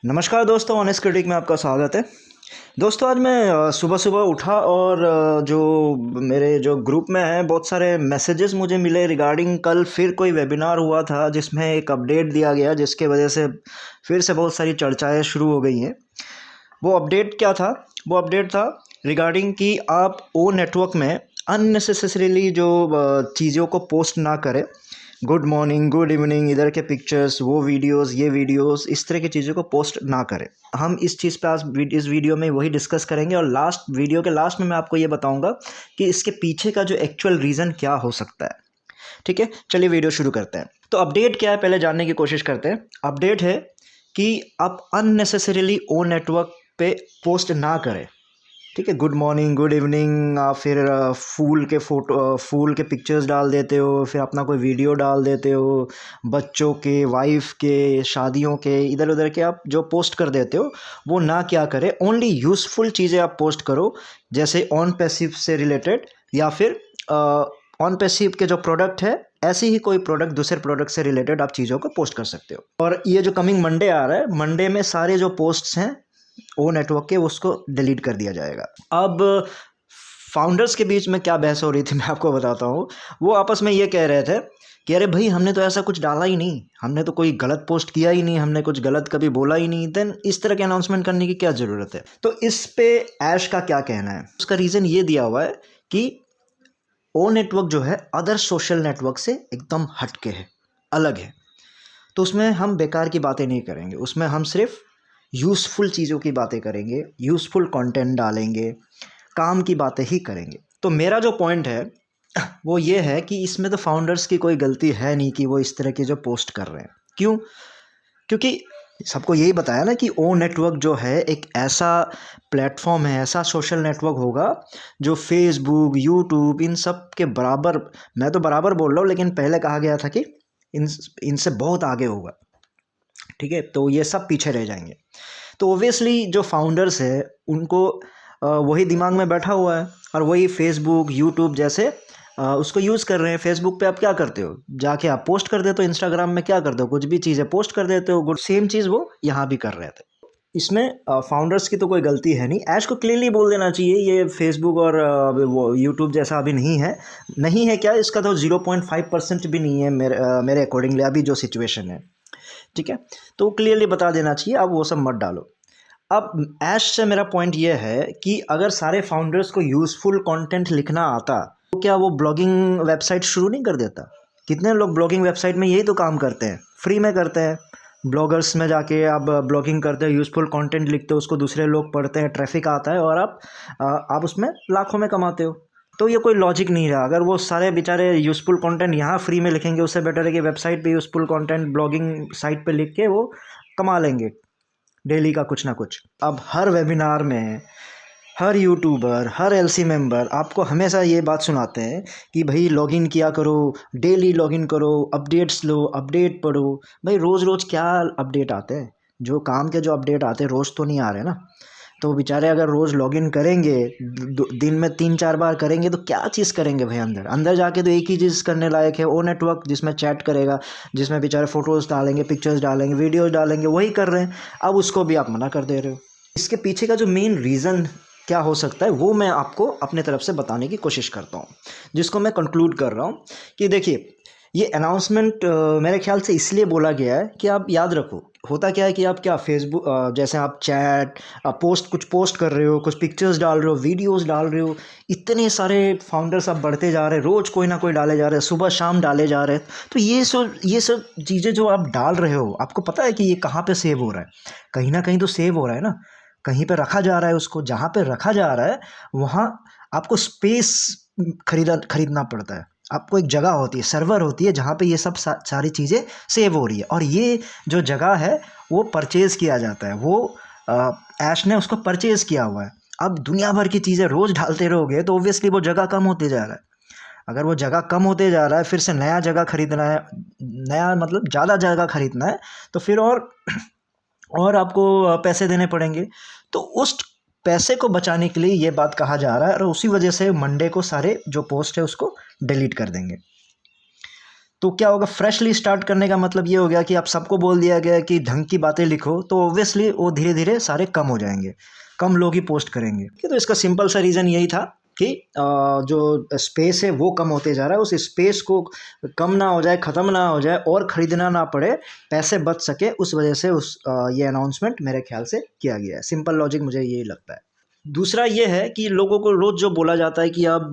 नमस्कार दोस्तों, honest critic में आपका स्वागत है। दोस्तों, आज मैं सुबह सुबह उठा और जो मेरे जो ग्रुप में है बहुत सारे मैसेजेस मुझे मिले रिगार्डिंग कल फिर कोई वेबिनार हुआ था जिसमें एक अपडेट दिया गया, जिसके वजह से फिर से बहुत सारी चर्चाएं शुरू हो गई हैं। वो अपडेट क्या था? वो अपडेट था रिगार्डिंग कि आप ओ नेटवर्क में अननेसेसरीली जो चीज़ों को पोस्ट ना करें। गुड मॉर्निंग, गुड इवनिंग, इधर के पिक्चर्स, वो वीडियोस, ये वीडियोस, इस तरह की चीज़ों को पोस्ट ना करें। हम इस चीज़ पे आज इस वीडियो में वही डिस्कस करेंगे और वीडियो के लास्ट में मैं आपको ये बताऊंगा कि इसके पीछे का जो एक्चुअल रीज़न क्या हो सकता है। ठीक है, चलिए वीडियो शुरू करते हैं। तो अपडेट क्या है पहले जानने की कोशिश करते हैं। अपडेट है कि आप अननेसेसरीली ओ नेटवर्क पे पोस्ट ना करें। ठीक है, गुड मॉर्निंग, गुड इवनिंग, फिर फूल के पिक्चर्स डाल देते हो, फिर अपना कोई वीडियो डाल देते हो, बच्चों के, वाइफ के, शादियों के, इधर उधर के आप जो पोस्ट कर देते हो वो ना क्या करें। ओनली यूज़फुल चीज़ें आप पोस्ट करो, जैसे ऑन पैसिव से रिलेटेड या फिर ऑन पैसिव के जो प्रोडक्ट है ऐसे ही कोई प्रोडक्ट दूसरे प्रोडक्ट से रिलेटेड आप चीज़ों को पोस्ट कर सकते हो। और ये जो कमिंग मंडे आ रहा है, मंडे में सारे जो पोस्ट्स हैं ओ नेटवर्क के उसको डिलीट कर दिया जाएगा। अब फाउंडर्स के बीच में क्या बहस हो रही थी मैं आपको बताता हूँ। वो आपस में ये कह रहे थे कि अरे भाई, हमने तो ऐसा कुछ डाला ही नहीं, हमने तो कोई गलत पोस्ट किया ही नहीं, हमने कुछ गलत कभी बोला ही नहीं, देन इस तरह के अनाउंसमेंट करने की क्या ज़रूरत है। तो इस पे ऐश का क्या कहना है? उसका रीज़न ये दिया हुआ है कि ओ नेटवर्क जो है अदर सोशल नेटवर्क से एकदम हटके है, अलग है। तो उसमें हम बेकार की बातें नहीं करेंगे, उसमें हम सिर्फ यूज़फुल चीज़ों की बातें करेंगे, यूज़फुल कंटेंट डालेंगे, काम की बातें ही करेंगे। तो मेरा जो पॉइंट है वो ये है कि इसमें तो फाउंडर्स की कोई गलती है नहीं कि वो इस तरह की जो पोस्ट कर रहे हैं। क्यों? क्योंकि सबको यही बताया ना कि ओ नेटवर्क जो है एक ऐसा प्लेटफॉर्म है, ऐसा सोशल नेटवर्क होगा जो फेसबुक, यूट्यूब, इन सब के बराबर, मैं तो बराबर बोल रहा हूँ लेकिन पहले कहा गया था कि इनसे बहुत आगे होगा। ठीक है, तो ये सब पीछे रह जाएंगे। तो ओबियसली जो फाउंडर्स है उनको वही दिमाग में बैठा हुआ है और वही फेसबुक, यूट्यूब जैसे उसको यूज़ कर रहे हैं। फेसबुक पे आप क्या करते हो, जाके आप पोस्ट कर देते हो, इंस्टाग्राम में क्या करते हो, कुछ भी चीज़ें पोस्ट कर देते हो। गुड, सेम चीज़ वो यहाँ भी कर रहे थे। इसमें फाउंडर्स की तो कोई गलती है नहीं। ऐश को क्लियरली बोल देना चाहिए ये फेसबुक और वो यूट्यूब जैसा अभी नहीं है। नहीं है क्या, इसका तो 0.5% भी नहीं है मेरे अकॉर्डिंगली अभी जो सिचुएशन है। ठीक है, तो क्लियरली बता देना चाहिए, अब वो सब मत डालो। अब ऐश से मेरा पॉइंट ये है कि अगर सारे फाउंडर्स को यूज़फुल कंटेंट लिखना आता तो क्या वो ब्लॉगिंग वेबसाइट शुरू नहीं कर देता? कितने लोग ब्लॉगिंग वेबसाइट में यही तो काम करते हैं, फ्री में करते हैं। ब्लॉगर्स में जाके आप ब्लॉगिंग करते हो, यूज़फुल कंटेंट लिखते हो, उसको दूसरे लोग पढ़ते हैं, ट्रैफिक आता है और आप उसमें लाखों में कमाते हो। तो ये कोई लॉजिक नहीं रहा। अगर वो सारे बेचारे यूज़फुल कंटेंट यहाँ फ्री में लिखेंगे, उससे बेटर है कि वेबसाइट पे यूज़फुल कंटेंट ब्लॉगिंग साइट पे लिख के वो कमा लेंगे डेली का कुछ ना कुछ। अब हर वेबिनार में हर यूट्यूबर, हर एलसी मेंबर आपको हमेशा ये बात सुनाते हैं कि भाई लॉगिन किया करो, डेली लॉगिन करो, अपडेट्स लो, अपडेट पढ़ो। भाई रोज़ रोज़ क्या अपडेट आते हैं? जो काम के जो अपडेट आते हैं रोज़ तो नहीं आ रहे ना। तो बेचारे अगर रोज़ लॉगिन करेंगे, दिन में 3-4 बार करेंगे तो क्या चीज़ करेंगे भाई? अंदर अंदर जाके तो एक ही चीज़ करने लायक है, ओ नेटवर्क, जिसमें चैट करेगा, जिसमें बेचारे फ़ोटोज़ डालेंगे, पिक्चर्स डालेंगे, वीडियोज़ डालेंगे, वही कर रहे हैं। अब उसको भी आप मना कर दे रहे हो। इसके पीछे का जो मेन रीज़न क्या हो सकता है वो मैं आपको अपने तरफ से बताने की कोशिश करता हूँ, जिसको मैं कंक्लूड कर रहा हूँ कि देखिए, ये अनाउंसमेंट मेरे ख्याल से इसलिए बोला गया है कि आप याद रखो, होता क्या है कि आप क्या फेसबुक जैसे आप चैट, कुछ पोस्ट कर रहे हो, कुछ पिक्चर्स डाल रहे हो, वीडियोस डाल रहे हो, इतने सारे फाउंडर्स आप बढ़ते जा रहे हैं, रोज़ कोई ना कोई डाले जा रहे हैं, सुबह शाम डाले जा रहे हैं। तो ये सब चीज़ें जो आप डाल रहे हो, आपको पता है कि ये कहाँ पे सेव हो रहा है? कहीं ना कहीं तो सेव हो रहा है ना, कहीं पे रखा जा रहा है उसको। जहाँ पे रखा जा रहा है वहाँ आपको स्पेस खरीदना पड़ता है। आपको एक जगह होती है, सर्वर होती है, जहाँ पे ये सब सारी चीज़ें सेव हो रही है और ये जो जगह है वो परचेज़ किया जाता है। वो ऐश ने उसको परचेज़ किया हुआ है। अब दुनिया भर की चीज़ें रोज़ डालते रहोगे तो ऑब्वियसली वो जगह कम होते जा रहा है। अगर वो जगह कम होते जा रहा है, फिर से नया जगह खरीदना है, नया मतलब ज़्यादा जगह खरीदना है, तो फिर और आपको पैसे देने पड़ेंगे। तो उस पैसे को बचाने के लिए ये बात कहा जा रहा है और उसी वजह से मंडे को सारे जो पोस्ट है उसको डिलीट कर देंगे। तो क्या होगा, फ्रेशली स्टार्ट करने का मतलब ये हो गया कि आप सबको बोल दिया गया कि ढंग की बातें लिखो, तो ऑब्वियसली वो धीरे धीरे सारे कम हो जाएंगे, कम लोग ही पोस्ट करेंगे। तो इसका सिंपल सा रीज़न यही था कि जो स्पेस है वो कम होते जा रहा है, उस स्पेस को कम ना हो जाए, ख़त्म ना हो जाए और ख़रीदना ना पड़े, पैसे बच सके, उस वजह से ये अनाउंसमेंट मेरे ख्याल से किया गया है। सिंपल लॉजिक मुझे यही लगता है। दूसरा ये है कि लोगों को रोज़ जो बोला जाता है कि अब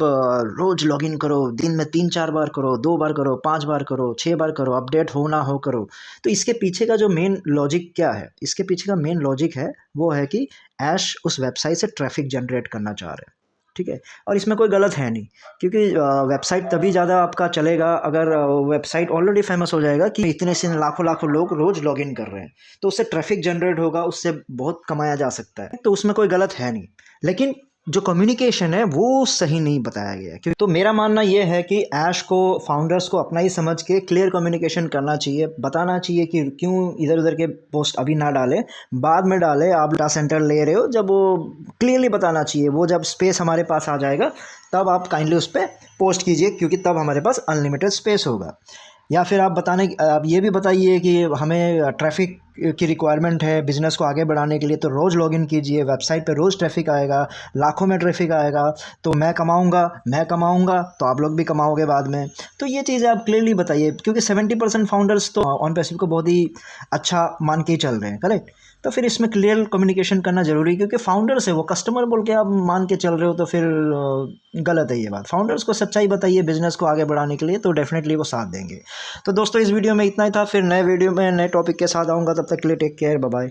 रोज़ लॉगिन करो, दिन में 3-4 बार करो, 2 बार करो, 5 बार करो, 6 बार करो, अपडेट हो ना हो करो। तो इसके पीछे का जो मेन लॉजिक क्या है? इसके पीछे का मेन लॉजिक है, वो है कि ऐश उस वेबसाइट से ट्रैफ़िक जनरेट करना चाह रहे हैं, ठीक है? और इसमें कोई गलत है नहीं, क्योंकि वेबसाइट तभी ज़्यादा आपका चलेगा अगर वेबसाइट ऑलरेडी फेमस हो जाएगा कि इतने से लाखों-लाखों लोग रोज़ लॉगिन कर रहे हैं, तो उससे ट्रैफ़िक जनरेट होगा, उससे बहुत कमाया जा सकता है, तो उसमें कोई गलत है नहीं। लेकिन जो कम्युनिकेशन है वो सही नहीं बताया गया है। क्यों? तो मेरा मानना ये है कि ऐश को, फाउंडर्स को अपना ही समझ के क्लियर कम्युनिकेशन करना चाहिए, बताना चाहिए कि क्यों इधर उधर के पोस्ट अभी ना डालें, बाद में डालें। आप डाटा सेंटर ले रहे हो, जब वो क्लियरली बताना चाहिए, वो जब स्पेस हमारे पास आ जाएगा तब आप काइंडली उस पर पोस्ट कीजिए, क्योंकि तब हमारे पास अनलिमिटेड स्पेस होगा। या फिर आप ये भी बताइए कि हमें ट्रैफ़िक की रिक्वायरमेंट है बिज़नेस को आगे बढ़ाने के लिए, तो रोज़ लॉगिन कीजिए, वेबसाइट पे रोज़ ट्रैफ़िक आएगा, लाखों में ट्रैफ़िक आएगा, तो मैं कमाऊँगा तो आप लोग भी कमाओगे बाद में। तो ये चीज़ें आप क्लियरली बताइए, क्योंकि 70% फाउंडर्स तो ऑन पैसिव को बहुत ही अच्छा मान के ही चल रहे हैं, करेक्ट? तो फिर इसमें क्लियर कम्युनिकेशन करना ज़रूरी है, क्योंकि फाउंडर्स है, वो कस्टमर बोल के आप मान के चल रहे हो, तो फिर गलत है ये बात। फाउंडर्स को सच्चाई बताइए बिज़नेस को आगे बढ़ाने के लिए, तो डेफिनेटली वो साथ देंगे। तो दोस्तों, इस वीडियो में इतना ही था, फिर नए वीडियो में नए टॉपिक के साथ आऊँगा, तब तक के लिए टेक केयर, बाय बाय।